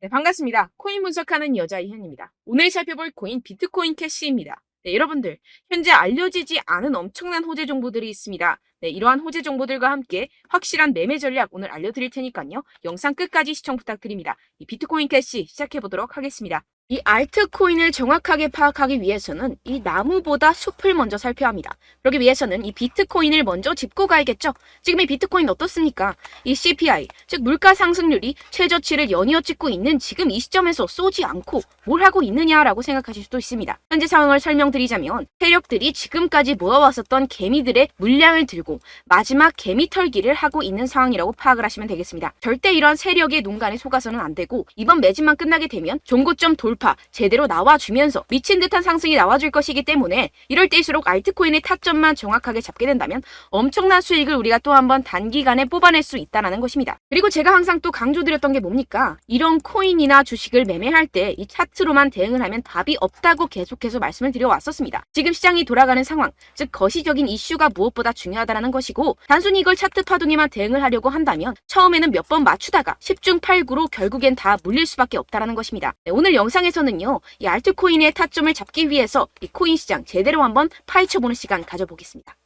네, 반갑습니다. 코인 분석하는 여자 이현입니다. 오늘 살펴볼 코인 비트코인 캐시입니다. 네, 여러분들, 현재 알려지지 않은 엄청난 호재 정보들이 있습니다. 네, 이러한 호재 정보들과 함께 확실한 매매 전략 오늘 알려드릴 테니까요. 영상 끝까지 시청 부탁드립니다. 이 비트코인 캐시 시작해보도록 하겠습니다. 이 알트코인을 정확하게 파악하기 위해서는 이 나무보다 숲을 먼저 살펴야 합니다. 그러기 위해서는 이 비트코인을 먼저 짚고 가야겠죠. 지금 이 비트코인 어떻습니까? 이 CPI, 즉 물가 상승률이 최저치를 연이어 찍고 있는 지금 이 시점에서 쏘지 않고 뭘 하고 있느냐라고 생각하실 수도 있습니다. 현재 상황을 설명드리자면 세력들이 지금까지 모아왔었던 개미들의 물량을 들고 마지막 개미 털기를 하고 있는 상황이라고 파악을 하시면 되겠습니다. 절대 이런 세력의 농간에 속아서는 안 되고 이번 매집만 끝나게 되면 종고점 돌파 제대로 나와주면서 미친 듯한 상승이 나와줄 것이기 때문에 이럴 때일수록 알트코인의 타점만 정확하게 잡게 된다면 엄청난 수익을 우리가 또 한번 단기간에 뽑아낼 수 있다는 것입니다. 그리고 제가 항상 또 강조드렸던 게 뭡니까? 이런 코인이나 주식을 매매할 때 이 차트로만 대응을 하면 답이 없다고 계속해서 말씀을 드려왔었습니다. 지금 시장이 돌아가는 상황, 즉 거시적인 이슈가 무엇보다 중요하다는 것이고 단순히 이걸 차트 파동에만 대응을 하려고 한다면 처음에는 몇 번 맞추다가 10중 8구로 결국엔 다 물릴 수밖에 없다는 것입니다. 네, 오늘 영상에서는요, 이 알트코인의 타점을 잡기 위해서 이 코인 시장 제대로 한번 파헤쳐보는 시간 가져보겠습니다.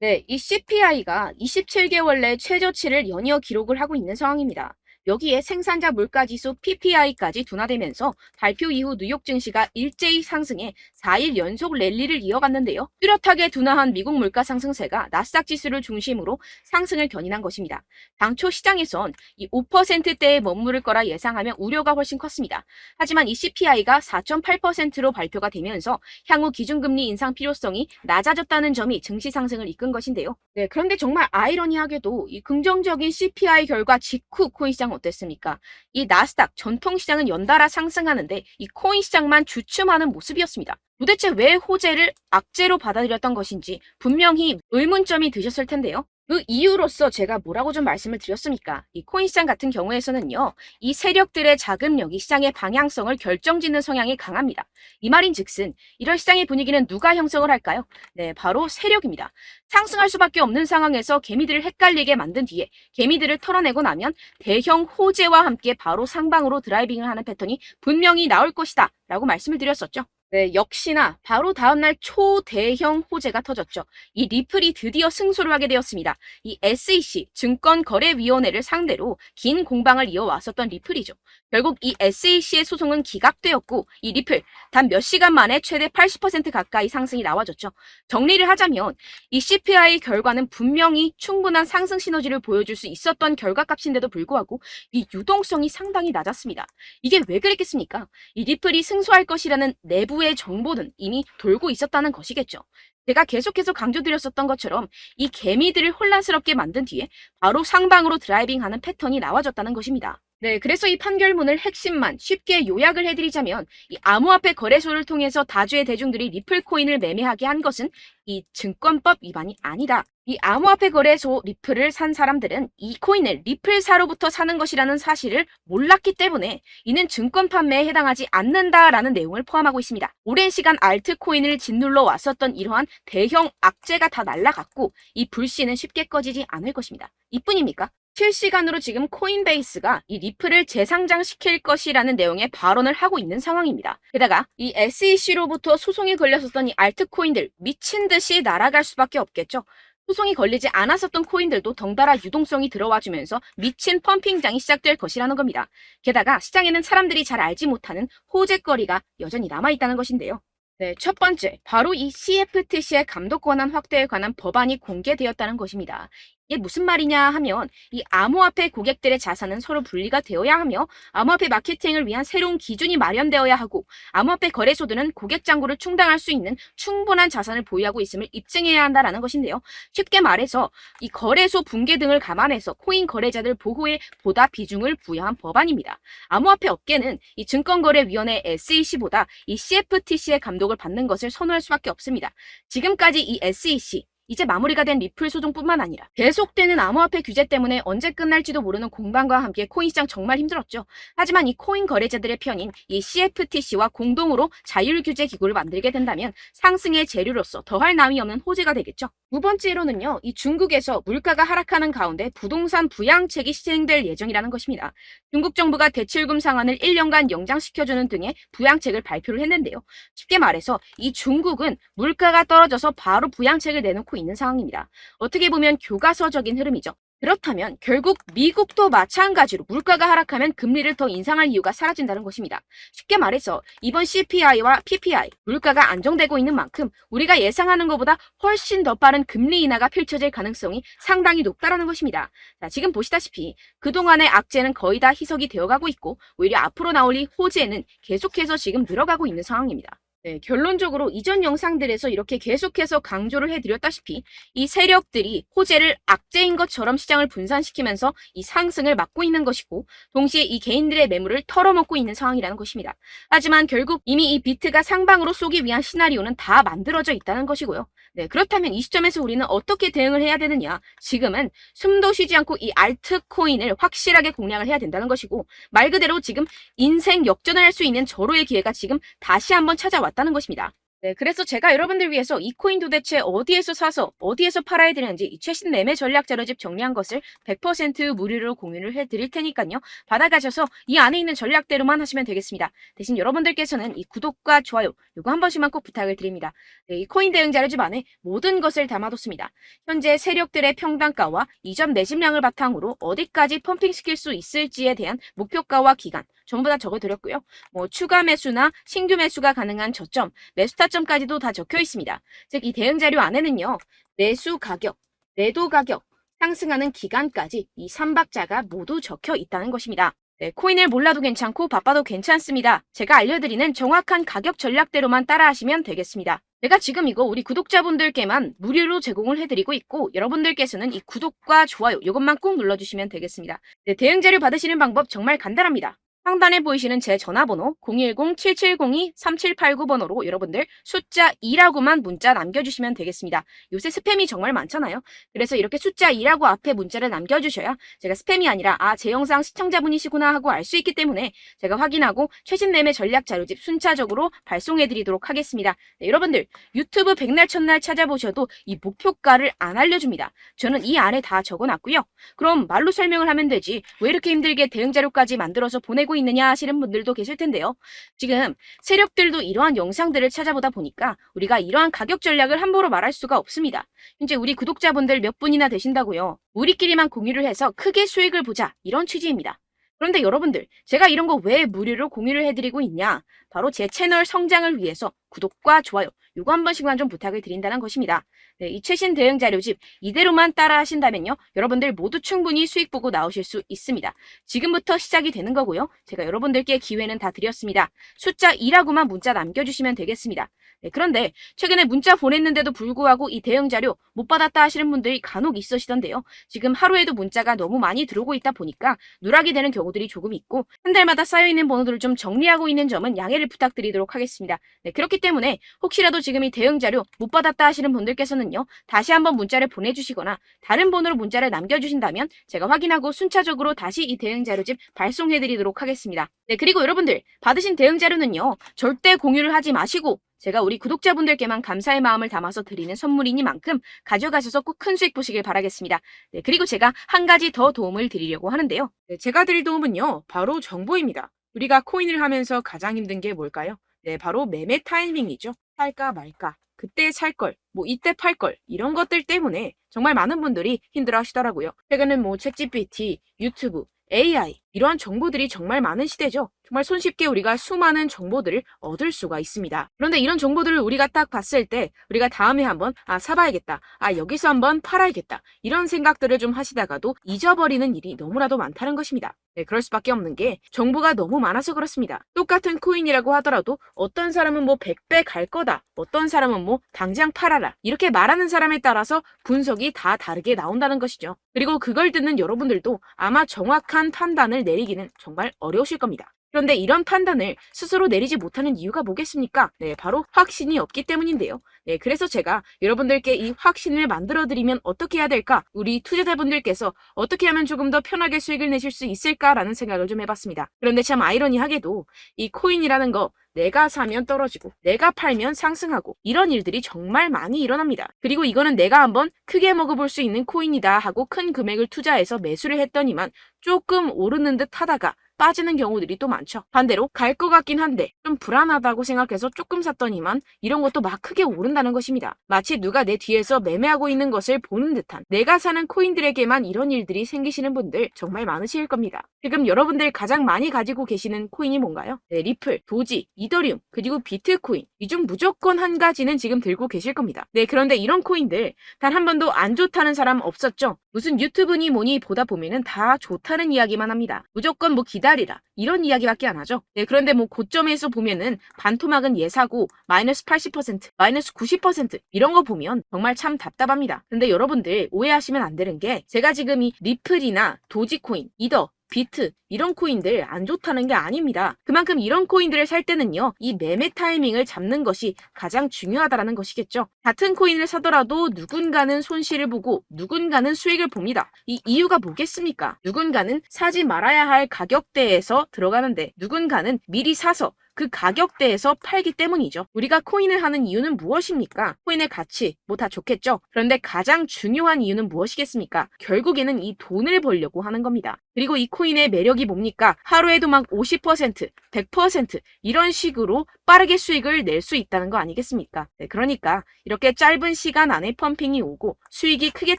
네, 이 CPI가 27개월 내 최저치를 연이어 기록을 하고 있는 상황입니다. 여기에 생산자 물가지수 PPI까지 둔화되면서 발표 이후 뉴욕 증시가 일제히 상승해 4일 연속 랠리를 이어갔는데요. 뚜렷하게 둔화한 미국 물가 상승세가 나스닥 지수를 중심으로 상승을 견인한 것입니다. 당초 시장에선 이 5%대에 머무를 거라 예상하며 우려가 훨씬 컸습니다. 하지만 이 CPI가 4.8%로 발표가 되면서 향후 기준금리 인상 필요성이 낮아졌다는 점이 증시 상승을 이끈 것인데요. 네, 그런데 정말 아이러니하게도 이 긍정적인 CPI 결과 직후 코인 시장 어땠습니까? 이 나스닥 전통시장은 연달아 상승하는데 이 코인 시장만 주춤하는 모습이었습니다. 도대체 왜 호재를 악재로 받아들였던 것인지 분명히 의문점이 드셨을 텐데요. 그 이유로서 제가 뭐라고 좀 말씀을 드렸습니까? 이 코인 시장 같은 경우에서는요, 이 세력들의 자금력이 시장의 방향성을 결정짓는 성향이 강합니다. 이 말인 즉슨 이런 시장의 분위기는 누가 형성을 할까요? 네, 바로 세력입니다. 상승할 수밖에 없는 상황에서 개미들을 헷갈리게 만든 뒤에 개미들을 털어내고 나면 대형 호재와 함께 바로 상방으로 드라이빙을 하는 패턴이 분명히 나올 것이다 라고 말씀을 드렸었죠. 네, 역시나 바로 다음날 초대형 호재가 터졌죠. 이 리플이 드디어 승소를 하게 되었습니다. 이 SEC 증권거래위원회를 상대로 긴 공방을 이어왔었던 리플이죠. 결국 이 SEC의 소송은 기각되었고 이 리플 단 몇 시간 만에 최대 80% 가까이 상승이 나와졌죠. 정리를 하자면 이 CPI 결과는 분명히 충분한 상승 시너지를 보여줄 수 있었던 결과값인데도 불구하고 이 유동성이 상당히 낮았습니다. 이게 왜 그랬겠습니까? 이 리플이 승소할 것이라는 내부의 정보는 이미 돌고 있었다는 것이겠죠. 제가 계속해서 강조드렸었던 것처럼 이 개미들을 혼란스럽게 만든 뒤에 바로 상방으로 드라이빙하는 패턴이 나와졌다는 것입니다. 네, 그래서 이 판결문을 핵심만 쉽게 요약을 해드리자면 이 암호화폐 거래소를 통해서 다주의 대중들이 리플 코인을 매매하게 한 것은 이 증권법 위반이 아니다. 이 암호화폐 거래소 리플을 산 사람들은 이 코인을 리플사로부터 사는 것이라는 사실을 몰랐기 때문에 이는 증권 판매에 해당하지 않는다라는 내용을 포함하고 있습니다. 오랜 시간 알트코인을 짓눌러 왔었던 이러한 대형 악재가 다 날아갔고 이 불씨는 쉽게 꺼지지 않을 것입니다. 이뿐입니까? 실시간으로 지금 코인베이스가 이 리플을 재상장시킬 것이라는 내용의 발언을 하고 있는 상황입니다. 게다가 이 SEC로부터 소송이 걸렸었던 이 알트코인들 미친 듯이 날아갈 수밖에 없겠죠. 소송이 걸리지 않았었던 코인들도 덩달아 유동성이 들어와주면서 미친 펌핑장이 시작될 것이라는 겁니다. 게다가 시장에는 사람들이 잘 알지 못하는 호재거리가 여전히 남아있다는 것인데요. 네, 첫 번째, 바로 이 CFTC의 감독 권한 확대에 관한 법안이 공개되었다는 것입니다. 이게 무슨 말이냐 하면 이 암호화폐 고객들의 자산은 서로 분리가 되어야 하며 암호화폐 마케팅을 위한 새로운 기준이 마련되어야 하고 암호화폐 거래소들은 고객 잔고를 충당할 수 있는 충분한 자산을 보유하고 있음을 입증해야 한다라는 것인데요. 쉽게 말해서 이 거래소 붕괴 등을 감안해서 코인 거래자들 보호에 보다 비중을 부여한 법안입니다. 암호화폐 업계는 이 증권거래위원회 SEC보다 이 CFTC의 감독을 받는 것을 선호할 수밖에 없습니다. 지금까지 이 SEC 이제 마무리가 된 리플 소송뿐만 아니라 계속되는 암호화폐 규제 때문에 언제 끝날지도 모르는 공방과 함께 코인 시장 정말 힘들었죠. 하지만 이 코인 거래자들의 편인 이 CFTC와 공동으로 자율규제 기구를 만들게 된다면 상승의 재료로서 더할 나위 없는 호재가 되겠죠. 두 번째로는요, 이 중국에서 물가가 하락하는 가운데 부동산 부양책이 시행될 예정이라는 것입니다. 중국 정부가 대출금 상환을 1년간 연장시켜주는 등의 부양책을 발표를 했는데요. 쉽게 말해서 이 중국은 물가가 떨어져서 바로 부양책을 내놓고 있는 상황입니다. 어떻게 보면 교과서적인 흐름이죠. 그렇다면 결국 미국도 마찬가지로 물가가 하락하면 금리를 더 인상할 이유가 사라진다는 것입니다. 쉽게 말해서 이번 CPI와 PPI, 물가가 안정되고 있는 만큼 우리가 예상하는 것보다 훨씬 더 빠른 금리 인하가 펼쳐질 가능성이 상당히 높다는 것입니다. 자, 지금 보시다시피 그동안의 악재는 거의 다 희석이 되어가고 있고 오히려 앞으로 나올 이 호재는 계속해서 지금 늘어가고 있는 상황입니다. 네, 결론적으로 이전 영상들에서 이렇게 계속해서 강조를 해드렸다시피 이 세력들이 호재를 악재인 것처럼 시장을 분산시키면서 이 상승을 막고 있는 것이고 동시에 이 개인들의 매물을 털어먹고 있는 상황이라는 것입니다. 하지만 결국 이미 이 비트가 상방으로 쏘기 위한 시나리오는 다 만들어져 있다는 것이고요. 네, 그렇다면 이 시점에서 우리는 어떻게 대응을 해야 되느냐? 지금은 숨도 쉬지 않고 이 알트코인을 확실하게 공략을 해야 된다는 것이고 말 그대로 지금 인생 역전을 할 수 있는 절호의 기회가 지금 다시 한번 찾아왔다는 것입니다. 네, 그래서 제가 여러분들 위해서 이 코인 도대체 어디에서 사서 어디에서 팔아야 되는지 이 최신 매매 전략 자료집 정리한 것을 100% 무료로 공유를 해드릴 테니까요. 받아가셔서 이 안에 있는 전략대로만 하시면 되겠습니다. 대신 여러분들께서는 이 구독과 좋아요 요거 한 번씩만 꼭 부탁을 드립니다. 네, 이 코인 대응 자료집 안에 모든 것을 담아뒀습니다. 현재 세력들의 평단가와 이전 매집량을 바탕으로 어디까지 펌핑시킬 수 있을지에 대한 목표가와 기간 전부 다 적어드렸고요. 추가 매수나 신규 매수가 가능한 저점, 매수 타점까지도 다 적혀 있습니다. 즉, 이 대응 자료 안에는요, 매수 가격, 매도 가격, 상승하는 기간까지 이 3박자가 모두 적혀 있다는 것입니다. 네, 코인을 몰라도 괜찮고 바빠도 괜찮습니다. 제가 알려드리는 정확한 가격 전략대로만 따라하시면 되겠습니다. 제가 지금 이거 우리 구독자분들께만 무료로 제공을 해드리고 있고 여러분들께서는 이 구독과 좋아요 이것만 꼭 눌러주시면 되겠습니다. 네, 대응 자료 받으시는 방법 정말 간단합니다. 상단에 보이시는 제 전화번호 010-7702-3789번호로 여러분들 숫자 2라고만 문자 남겨주시면 되겠습니다. 요새 스팸이 정말 많잖아요. 그래서 이렇게 숫자 2라고 앞에 문자를 남겨주셔야 제가 스팸이 아니라 제 영상 시청자분이시구나 하고 알 수 있기 때문에 제가 확인하고 최신 매매 전략 자료집 순차적으로 발송해드리도록 하겠습니다. 네, 여러분들 유튜브 백날 첫날 찾아보셔도 이 목표가를 안 알려줍니다. 저는 이 안에 다 적어놨고요. 그럼 말로 설명을 하면 되지 왜 이렇게 힘들게 대응 자료까지 만들어서 보내고 있느냐 하시는 분들도 계실 텐데요. 지금 세력들도 이러한 영상들을 찾아보다 보니까 우리가 이러한 가격 전략을 함부로 말할 수가 없습니다. 현재 우리 구독자분들 몇 분이나 되신다고요. 우리끼리만 공유를 해서 크게 수익을 보자 이런 취지입니다. 그런데 여러분들 제가 이런 거 왜 무료로 공유를 해드리고 있냐? 바로 제 채널 성장을 위해서 구독과 좋아요 요거 한 번씩만 좀 부탁을 드린다는 것입니다. 네, 이 최신 대응 자료집 이대로만 따라 하신다면요. 여러분들 모두 충분히 수익 보고 나오실 수 있습니다. 지금부터 시작이 되는 거고요. 제가 여러분들께 기회는 다 드렸습니다. 숫자 2라고만 문자 남겨주시면 되겠습니다. 네, 그런데 최근에 문자 보냈는데도 불구하고 이 대응 자료 못 받았다 하시는 분들이 간혹 있으시던데요. 지금 하루에도 문자가 너무 많이 들어오고 있다 보니까 누락이 되는 경우들이 조금 있고 한 달마다 쌓여있는 번호들을 좀 정리하고 있는 점은 양해를 부탁드리도록 하겠습니다. 네, 그렇기 때문에 혹시라도 지금 이 대응 자료 못 받았다 하시는 분들께서는요. 다시 한번 문자를 보내주시거나 다른 번호로 문자를 남겨주신다면 제가 확인하고 순차적으로 다시 이 대응 자료집 발송해드리도록 하겠습니다. 네, 그리고 여러분들 받으신 대응 자료는요. 절대 공유를 하지 마시고 제가 우리 구독자분들께만 감사의 마음을 담아서 드리는 선물이니만큼 가져가셔서 꼭 큰 수익 보시길 바라겠습니다. 네, 그리고 제가 한 가지 더 도움을 드리려고 하는데요. 네, 제가 드릴 도움은요. 바로 정보입니다. 우리가 코인을 하면서 가장 힘든 게 뭘까요? 네, 바로 매매 타이밍이죠. 살까 말까, 그때 살 걸, 이때 팔 걸, 이런 것들 때문에 정말 많은 분들이 힘들어 하시더라고요. 최근은 챗GPT, 유튜브, AI, 이러한 정보들이 정말 많은 시대죠. 정말 손쉽게 우리가 수많은 정보들을 얻을 수가 있습니다. 그런데 이런 정보들을 우리가 딱 봤을 때 우리가 다음에 한번 사봐야겠다. 여기서 한번 팔아야겠다. 이런 생각들을 좀 하시다가도 잊어버리는 일이 너무나도 많다는 것입니다. 네, 그럴 수밖에 없는 게 정보가 너무 많아서 그렇습니다. 똑같은 코인이라고 하더라도 어떤 사람은 100배 갈 거다. 어떤 사람은 당장 팔아라. 이렇게 말하는 사람에 따라서 분석이 다 다르게 나온다는 것이죠. 그리고 그걸 듣는 여러분들도 아마 정확한 판단을 내리기는 정말 어려우실 겁니다. 그런데 이런 판단을 스스로 내리지 못하는 이유가 뭐겠습니까? 네, 바로 확신이 없기 때문인데요. 네, 그래서 제가 여러분들께 이 확신을 만들어드리면 어떻게 해야 될까? 우리 투자자분들께서 어떻게 하면 조금 더 편하게 수익을 내실 수 있을까라는 생각을 좀 해봤습니다. 그런데 참 아이러니하게도 이 코인이라는 거 내가 사면 떨어지고 내가 팔면 상승하고 이런 일들이 정말 많이 일어납니다. 그리고 이거는 내가 한번 크게 먹어볼 수 있는 코인이다 하고 큰 금액을 투자해서 매수를 했더니만 조금 오르는 듯 하다가 빠지는 경우들이 또 많죠. 반대로 갈 것 같긴 한데 좀 불안하다고 생각해서 조금 샀더니만 이런 것도 막 크게 오른다는 것입니다. 마치 누가 내 뒤에서 매매하고 있는 것을 보는 듯한, 내가 사는 코인들에게만 이런 일들이 생기시는 분들 정말 많으실 겁니다. 지금 여러분들 가장 많이 가지고 계시는 코인이 뭔가요? 네, 리플, 도지, 이더리움, 그리고 비트코인. 이 중 무조건 한 가지는 지금 들고 계실 겁니다. 네, 그런데 이런 코인들 단 한 번도 안 좋다는 사람 없었죠? 무슨 유튜브니 뭐니 보다 보면은 다 좋다는 이야기만 합니다. 무조건 뭐 기다리라 이런 이야기밖에 안 하죠. 네, 그런데 뭐 고점에서 보면은 반토막은 예사고 마이너스 80%, 마이너스 90% 이런 거 보면 정말 참 답답합니다. 근데 여러분들 오해하시면 안 되는 게, 제가 지금 이 리플이나 도지코인, 이더, 비트 이런 코인들 안 좋다는 게 아닙니다. 그만큼 이런 코인들을 살 때는요, 이 매매 타이밍을 잡는 것이 가장 중요하다는 것이겠죠. 같은 코인을 사더라도 누군가는 손실을 보고 누군가는 수익을 봅니다. 이 이유가 뭐겠습니까? 누군가는 사지 말아야 할 가격대에서 들어가는데 누군가는 미리 사서 그 가격대에서 팔기 때문이죠. 우리가 코인을 하는 이유는 무엇입니까? 코인의 가치, 뭐 다 좋겠죠? 그런데 가장 중요한 이유는 무엇이겠습니까? 결국에는 이 돈을 벌려고 하는 겁니다. 그리고 이 코인의 매력이 뭡니까? 하루에도 막 50%, 100% 이런 식으로 빠르게 수익을 낼 수 있다는 거 아니겠습니까? 네, 그러니까 이렇게 짧은 시간 안에 펌핑이 오고 수익이 크게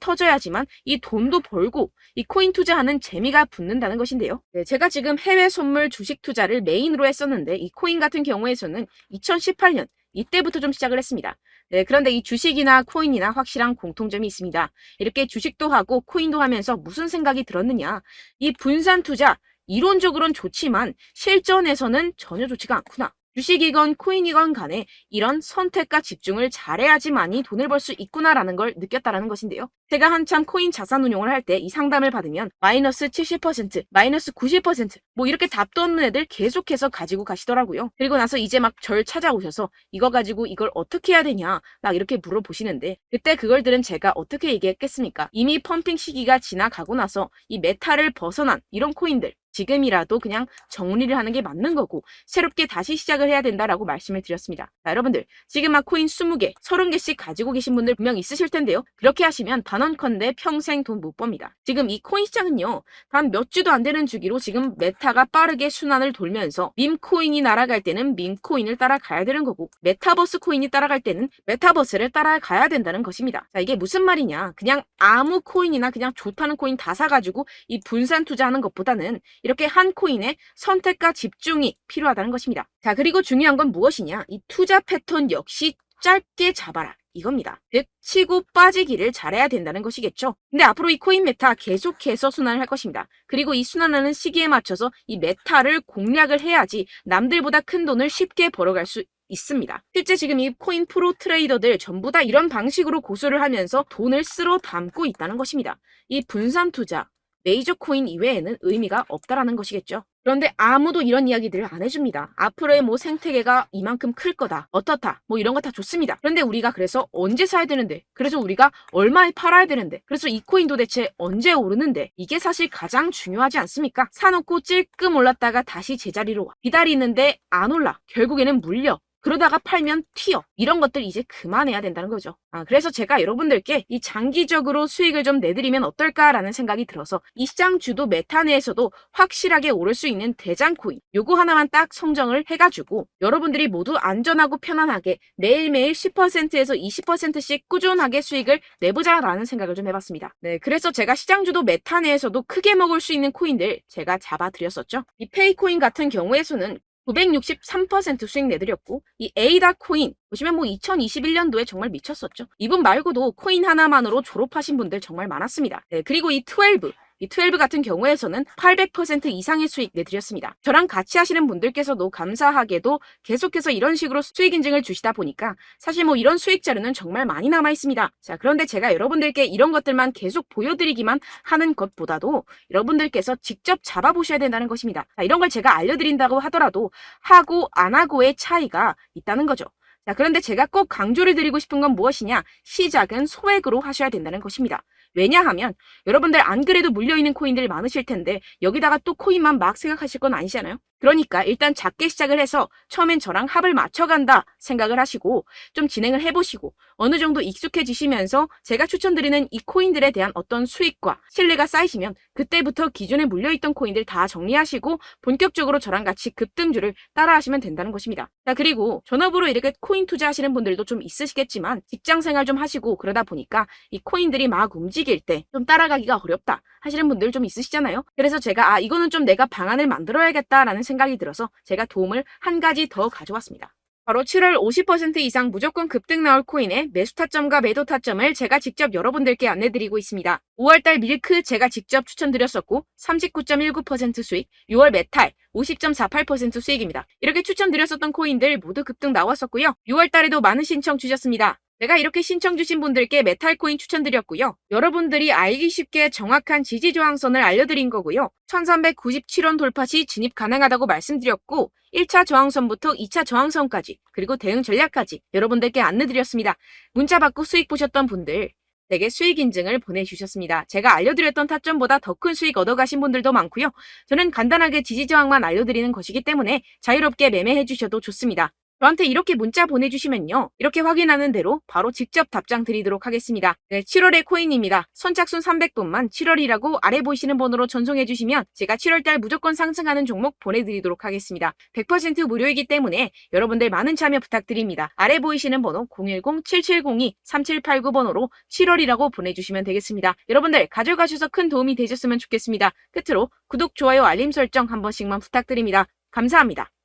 터져야지만 이 돈도 벌고 이 코인 투자하는 재미가 붙는다는 것인데요. 네, 제가 지금 해외 선물 주식 투자를 메인으로 했었는데 이 코인 같은 경우에서는 2018년 이때부터 좀 시작을 했습니다. 네, 그런데 이 주식이나 코인이나 확실한 공통점이 있습니다. 이렇게 주식도 하고 코인도 하면서 무슨 생각이 들었느냐? 이 분산 투자, 이론적으로는 좋지만 실전에서는 전혀 좋지가 않구나. 주식이건 코인이건 간에 이런 선택과 집중을 잘해야지만이 돈을 벌 수 있구나라는 걸 느꼈다라는 것인데요. 제가 한참 코인 자산 운용을 할 때 이 상담을 받으면 마이너스 70%, 마이너스 90% 뭐 이렇게 답도 없는 애들 계속해서 가지고 가시더라고요. 그리고 나서 이제 막 절 찾아오셔서 이거 가지고 이걸 어떻게 해야 되냐 막 이렇게 물어보시는데, 그때 그걸 들은 제가 어떻게 얘기했겠습니까? 이미 펌핑 시기가 지나가고 나서 이 메타를 벗어난 이런 코인들 지금이라도 그냥 정리를 하는 게 맞는 거고 새롭게 다시 시작을 해야 된다라고 말씀을 드렸습니다. 자, 여러분들 지금 막 코인 20개, 30개씩 가지고 계신 분들 분명 있으실 텐데요. 그렇게 하시면 단언컨대 평생 돈 못 법니다. 지금 이 코인 시장은요, 단 몇 주도 안 되는 주기로 지금 메타가 빠르게 순환을 돌면서 밈코인이 날아갈 때는 밈코인을 따라가야 되는 거고 메타버스 코인이 따라갈 때는 메타버스를 따라가야 된다는 것입니다. 자, 이게 무슨 말이냐? 그냥 아무 코인이나 그냥 좋다는 코인 다 사가지고 이 분산 투자하는 것보다는 이렇게 한 코인에 선택과 집중이 필요하다는 것입니다. 자, 그리고 중요한 건 무엇이냐? 이 투자 패턴 역시 짧게 잡아라. 이겁니다. 즉 치고 빠지기를 잘해야 된다는 것이겠죠. 근데 앞으로 이 코인 메타 계속해서 순환을 할 것입니다. 그리고 이 순환하는 시기에 맞춰서 이 메타를 공략을 해야지 남들보다 큰 돈을 쉽게 벌어갈 수 있습니다. 실제 지금 이 코인 프로 트레이더들 전부 다 이런 방식으로 고수를 하면서 돈을 쓸어 담고 있다는 것입니다. 이 분산 투자, 메이저 코인 이외에는 의미가 없다라는 것이겠죠. 그런데 아무도 이런 이야기들을 안 해줍니다. 앞으로의 뭐 생태계가 이만큼 클 거다, 어떻다, 뭐 이런 거 다 좋습니다. 그런데 우리가 그래서 언제 사야 되는데, 그래서 우리가 얼마에 팔아야 되는데, 그래서 이 코인 도대체 언제 오르는데, 이게 사실 가장 중요하지 않습니까? 사놓고 찔끔 올랐다가 다시 제자리로 와. 기다리는데 안 올라. 결국에는 물려. 그러다가 팔면 튀어. 이런 것들 이제 그만해야 된다는 거죠. 그래서 제가 여러분들께 이 장기적으로 수익을 좀 내드리면 어떨까라는 생각이 들어서 이 시장 주도 메타 내에서도 확실하게 오를 수 있는 대장 코인 요거 하나만 딱 선정을 해가지고 여러분들이 모두 안전하고 편안하게 매일매일 10%에서 20%씩 꾸준하게 수익을 내보자라는 생각을 좀 해봤습니다. 네, 그래서 제가 시장 주도 메타 내에서도 크게 먹을 수 있는 코인들 제가 잡아드렸었죠. 이 페이코인 같은 경우에서는 963% 수익 내드렸고, 이 에이다 코인 보시면 뭐 2021년도에 정말 미쳤었죠. 이분 말고도 코인 하나만으로 졸업하신 분들 정말 많았습니다. 네, 그리고 이 12 이 12 같은 경우에서는 800% 이상의 수익 내드렸습니다. 저랑 같이 하시는 분들께서도 감사하게도 계속해서 이런 식으로 수익 인증을 주시다 보니까 사실 뭐 이런 수익 자료는 정말 많이 남아 있습니다. 자, 그런데 제가 여러분들께 이런 것들만 계속 보여드리기만 하는 것보다도 여러분들께서 직접 잡아보셔야 된다는 것입니다. 자, 이런 걸 제가 알려드린다고 하더라도 하고 안 하고의 차이가 있다는 거죠. 자, 그런데 제가 꼭 강조를 드리고 싶은 건 무엇이냐? 시작은 소액으로 하셔야 된다는 것입니다. 왜냐하면 여러분들 안 그래도 물려있는 코인들 많으실 텐데 여기다가 또 코인만 막 생각하실 건 아니잖아요. 그러니까 일단 작게 시작을 해서 처음엔 저랑 합을 맞춰간다 생각을 하시고 좀 진행을 해보시고 어느 정도 익숙해지시면서 제가 추천드리는 이 코인들에 대한 어떤 수익과 신뢰가 쌓이시면 그때부터 기존에 물려있던 코인들 다 정리하시고 본격적으로 저랑 같이 급등주를 따라하시면 된다는 것입니다. 자, 그리고 전업으로 이렇게 코인 투자하시는 분들도 좀 있으시겠지만 직장 생활 좀 하시고 그러다 보니까 이 코인들이 막 움직일 때 좀 따라가기가 어렵다 하시는 분들 좀 있으시잖아요. 그래서 제가 이거는 좀 내가 방안을 만들어야겠다라는 생각이 들어서 제가 도움을 한 가지 더 가져왔습니다. 바로 7월 50% 이상 무조건 급등 나올 코인의 매수 타점과 매도 타점을 제가 직접 여러분들께 안내드리고 있습니다. 5월달 밀크 제가 직접 추천드렸었고 39.19% 수익, 6월 메탈 50.48% 수익입니다. 이렇게 추천드렸었던 코인들 모두 급등 나왔었고요. 6월달에도 많은 신청 주셨습니다. 제가 이렇게 신청 주신 분들께 메탈 코인 추천드렸고요. 여러분들이 알기 쉽게 정확한 지지 저항선을 알려드린 거고요. 1397원 돌파 시 진입 가능하다고 말씀드렸고 1차 저항선부터 2차 저항선까지 그리고 대응 전략까지 여러분들께 안내드렸습니다. 문자 받고 수익 보셨던 분들 내게 수익 인증을 보내주셨습니다. 제가 알려드렸던 타점보다 더 큰 수익 얻어가신 분들도 많고요. 저는 간단하게 지지 저항만 알려드리는 것이기 때문에 자유롭게 매매해 주셔도 좋습니다. 저한테 이렇게 문자 보내주시면요. 이렇게 확인하는 대로 바로 직접 답장 드리도록 하겠습니다. 네, 7월의 코인입니다. 선착순 300분만 7월이라고 아래 보이시는 번호로 전송해 주시면 제가 7월달 무조건 상승하는 종목 보내드리도록 하겠습니다. 100% 무료이기 때문에 여러분들 많은 참여 부탁드립니다. 아래 보이시는 번호 010-7702-3789번호로 7월이라고 보내주시면 되겠습니다. 여러분들 가져가셔서 큰 도움이 되셨으면 좋겠습니다. 끝으로 구독, 좋아요, 알림 설정 한 번씩만 부탁드립니다. 감사합니다.